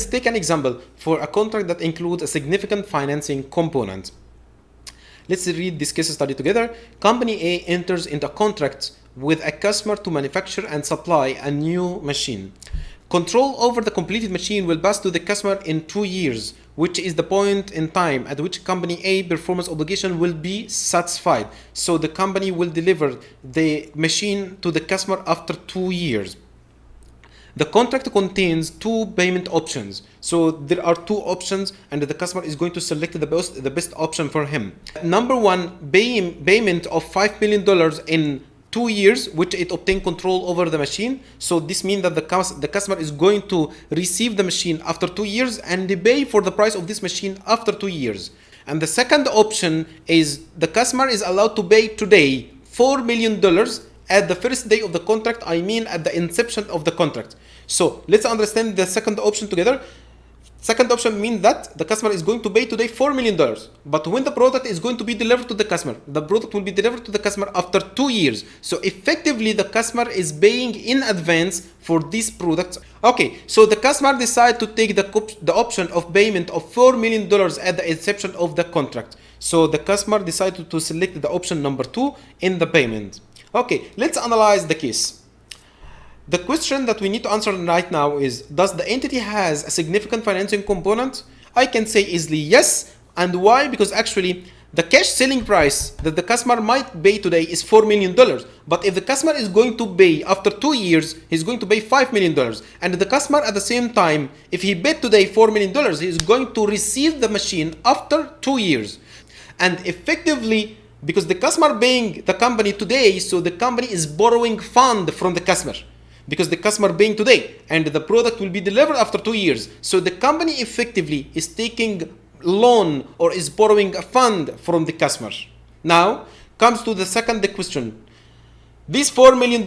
let's take an example for a contract that includes a significant financing component. Let's read this case study together. Company A enters into a contract with a customer to manufacture and supply a new machine. Control over the completed machine will pass to the customer in 2 years, which is the point in time at which Company A performance obligation will be satisfied. So the company will deliver the machine to the customer after 2 years. The contract contains 2 payment options. So there are 2 options and the customer is going to select the best option for him. Number 1, payment of $5 million in 2 years, which it obtain control over the machine. So this means that the customer is going to receive the machine after 2 years and they pay for the price of this machine after 2 years. And the second option is the customer is allowed to pay today $4 million at the first day of the contract, I mean at the inception of the contract. So let's understand the second option together. Second option means that the customer is going to pay today $4 million. But when the product is going to be delivered to the customer, the product will be delivered to the customer after 2 years. So effectively, the customer is paying in advance for these products. Okay, so the customer decides to take the option of payment of $4 million at the inception of the contract. So the customer decided to select the option number 2 in the payment. Okay, let's analyze the case. The question that we need to answer right now is, does the entity has a significant financing component? I can say easily yes. And why? Because actually the cash selling price that the customer might pay today is $4 million. But if the customer is going to pay after 2 years, he's going to pay $5 million. And the customer at the same time, if he paid today $4 million, he is going to receive the machine after 2 years. And effectively, because the customer paying the company today, so the company is borrowing fund from the customer. Because the customer paying today and the product will be delivered after 2 years. So the company effectively is taking loan or is borrowing a fund from the customer. Now comes to the second question. This $4 million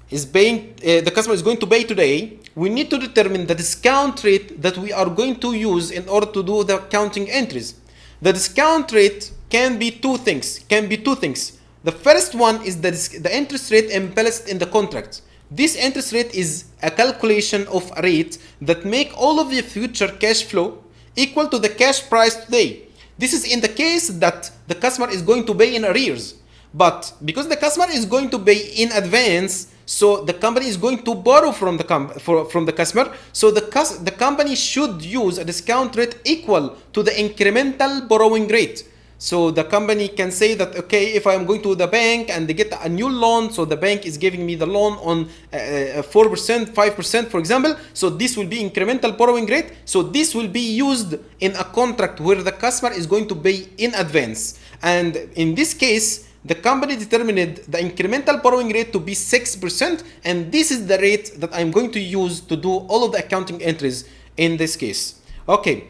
is paying, the customer is going to pay today. We need to determine the discount rate that we are going to use in order to do the accounting entries. The discount rate can be two things. The first one is the interest rate implicit in the contract. This interest rate is a calculation of a rate that make all of the future cash flow equal to the cash price today. This is in the case that the customer is going to pay in arrears. But because the customer is going to pay in advance, so the company is going to borrow from the customer. So the company should use a discount rate equal to the incremental borrowing rate. So the company can say that, okay, if I'm going to the bank and they get a new loan, so the bank is giving me the loan on 4%, 5%, for example. So this will be incremental borrowing rate. So this will be used in a contract where the customer is going to pay in advance. And in this case, the company determined the incremental borrowing rate to be 6%. And this is the rate that I'm going to use to do all of the accounting entries in this case. Okay.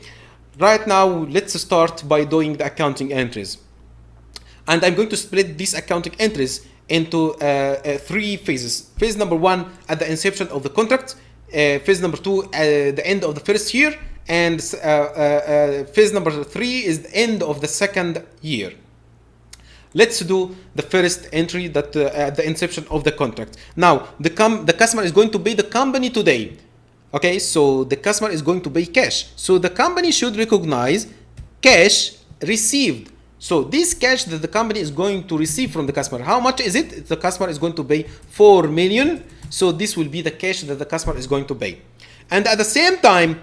Right now, let's start by doing the accounting entries. And I'm going to split these accounting entries into 3 phases. Phase number 1 at the inception of the contract. Phase number 2 at the end of the first year. And phase number 3 is the end of the second year. Let's do the first entry that at the inception of the contract. Now, the customer is going to pay the company today. Okay, so the customer is going to pay cash. So the company should recognize cash received. So this cash that the company is going to receive from the customer, how much is it? The customer is going to pay $4 million. So this will be the cash that the customer is going to pay. And at the same time,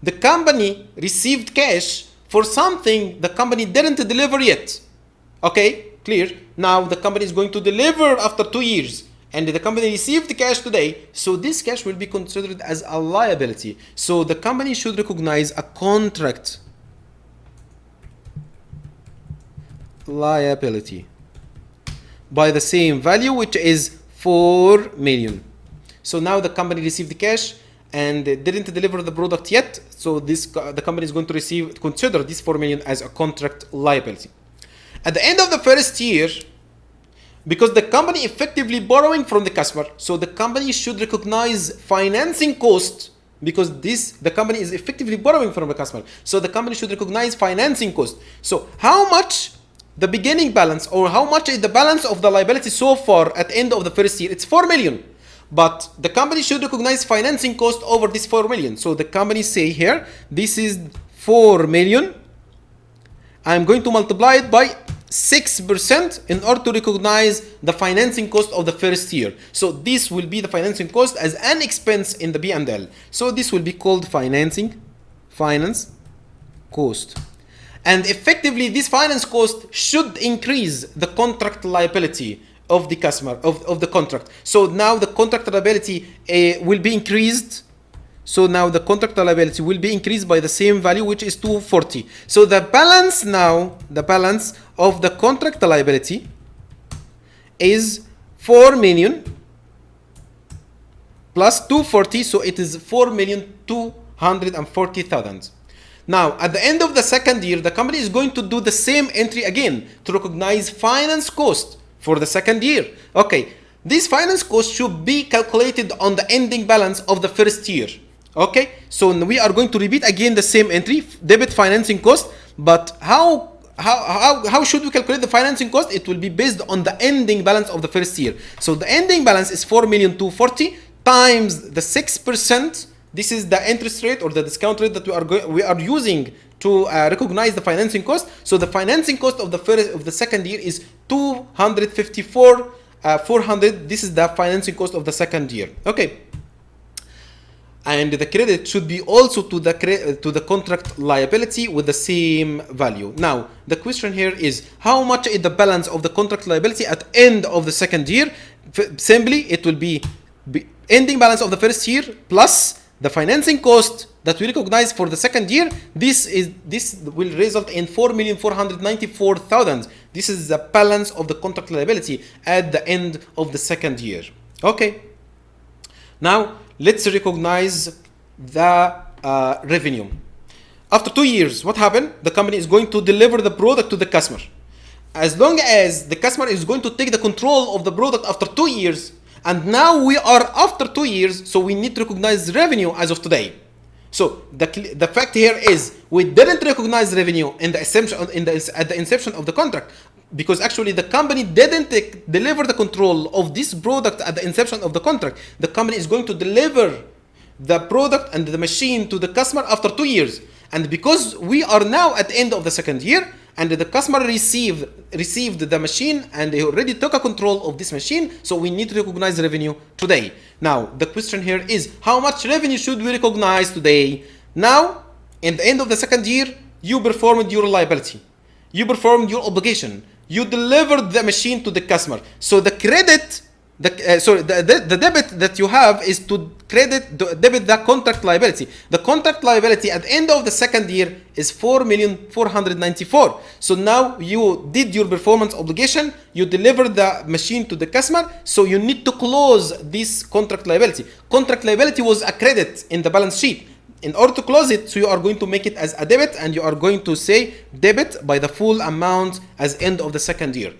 the company received cash for something the company didn't deliver yet. Okay, clear? Now the company is going to deliver after 2 years. And the company received the cash today, so this cash will be considered as a liability. So the company should recognize a contract liability by the same value, which is $4 million. So now the company received the cash and didn't deliver the product yet. So the company is going to consider this $4 million as a contract liability. At the end of the first year, because the company effectively borrowing from the customer, so the company should recognize financing cost because the company is effectively borrowing from the customer. So the company should recognize financing cost. So how much the beginning balance or how much is the balance of the liability so far at the end of the first year? It's $4 million. but the company should recognize financing cost over this 4 million. So the company say here, this is 4 million. I'm going to multiply it by 6% in order to recognize the financing cost of the first year. So this will be the financing cost as an expense in the P&L. So this will be called finance cost. And effectively, this finance cost should increase the contract liability of the customer, of the contract. So now the contract liability will be increased. So now the contract liability will be increased by the same value, which is 240. So the balance now, the balance of the contract liability is 4 million plus 240. So it is 4,240,000. Now, at the end of the second year, the company is going to do the same entry again to recognize finance cost for the second year. Okay, this finance cost should be calculated on the ending balance of the first year. Okay, so we are going to repeat again the same entry, debit financing cost, but how should we calculate the financing cost? It will be based on the ending balance of the first year. So the ending balance is 4,240,000 times the 6%. This is the interest rate or the discount rate that we are using to recognize the financing cost. So the financing cost of the second year is 254,400. This is the financing cost of the second year. Okay. And the credit should be also to the contract liability with the same value. Now, the question here is, how much is the balance of the contract liability at end of the second year? Simply, it will be ending balance of the first year plus the financing cost that we recognize for the second year. This will result in 4,494,000. This is the balance of the contract liability at the end of the second year. Okay. Now, let's recognize the revenue. After 2 years, what happened? The company is going to deliver the product to the customer. As long as the customer is going to take the control of the product after 2 years, and now we are after 2 years, so we need to recognize revenue as of today. So the fact here is we didn't recognize revenue in the at the inception of the contract, because actually the company didn't deliver the control of this product at the inception of the contract. The company is going to deliver the product and the machine to the customer after 2 years. And because we are now at the end of the second year, and the customer received the machine and they already took a control of this machine, so we need to recognize revenue today. Now, the question here is, how much revenue should we recognize today? Now, in the end of the second year, you performed your liability. You performed your obligation. You delivered the machine to the customer. So the credit, the debit that you have is to debit the contract liability. The contract liability at the end of the second year is 4,494,000. So now you did your performance obligation, you delivered the machine to the customer, so you need to close this contract liability. Contract liability was a credit in the balance sheet. In order to close it, so you are going to make it as a debit, and you are going to say debit by the full amount as end of the second year.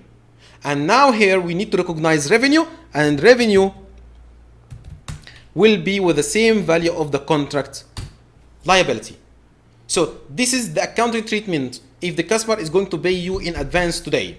And now here we need to recognize revenue, and revenue will be with the same value of the contract liability. So this is the accounting treatment if the customer is going to pay you in advance today.